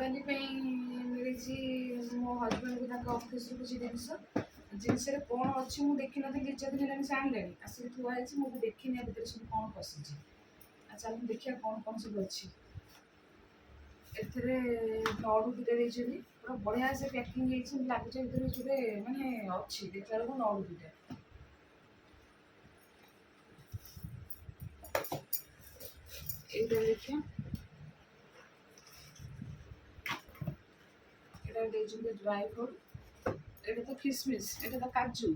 दिवाली मिली मो हजबैंड को ऑफिस किसी जिनस कौन अच्छी मुझे देखी नी 2-4 दिन से आने आसिक थुआई मुझे देखनी भितर सब कौन पशि चल देखिए कौन कौन सब अच्छी नड़ू दुटा पूरा बढ़िया से पैकिंग लगे गोटे मानने अच्छी देखा बेलू नड़ू दुटा देखिए ड्राई फ्रूट এটা তো কিশমিশ এটা তো কাজু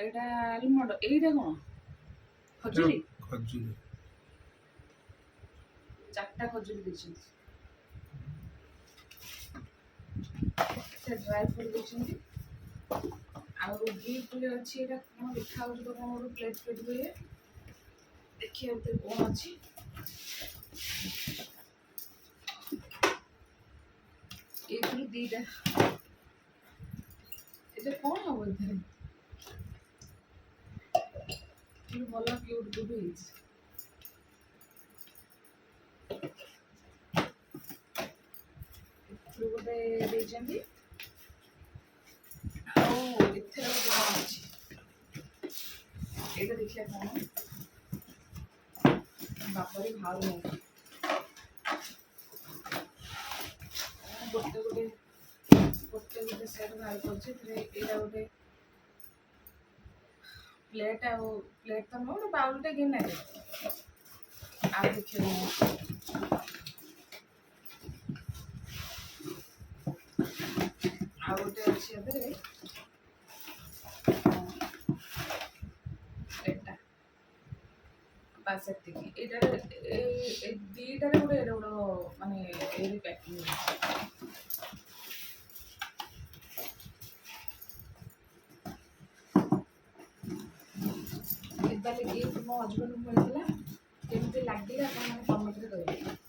এটা আলমন্ড এইটা কোন খজুরি খজুরি 4টা খজুরি দিয়েছেন এটা ড্রাই ফ্রুট দিয়েছেন আর গিফট ଅଛି এটা কোন লেখা হচ্ছে তো কোন প্লেট ହୁଏ ଦେଖିବା ଭିତରେ କଣ ଅଛି ଏଇଥିରୁ ଦିଟା এটা କଣ ହବ ଏଥିରେ ଭଲ କ୍ୟୁଟ୍ ଗୁଡୁ ହେଇଛି ଏଥିରୁ ଗୋଟେ ଦେଇଛନ୍ତି ଆଉ ଏଥିରେ ଗୋଟେ କଣ ଅଛି ଏଇଟା ଦେଖିବା କଣ ବାପରେ ଭାଉ ନାହିଁ ଗୋଟେ ଗୋଟେ ଗୋଟେ ଗୋଟେ ସେଟ୍ ବାହାର କରୁଛି ଏଇଟା ଗୋଟେ ପ୍ଲେଟ୍ ଆଉ ପ୍ଲେଟ୍ ତ ନୁହଁ ଗୋଟେ ବାଉଲଟେ ଗିନା ଆଉ ଦେଖିବା ଆଉ ଗୋଟେ ଅଛି ଏଥିରେ ଏଇଟା ବାସ୍ ଏତିକି ଏଇଟାରେ ଦୁଇଟାରେ ଗୋଟେ ଏଇଟା ଗୋଟେ ମାନେ ଏଇଠି ପ୍ୟାକିଂ ଅଛି दिवाली गिफ्ट मो हजबैंड को मिलता केमती लगे आप कमेंट में कहिए।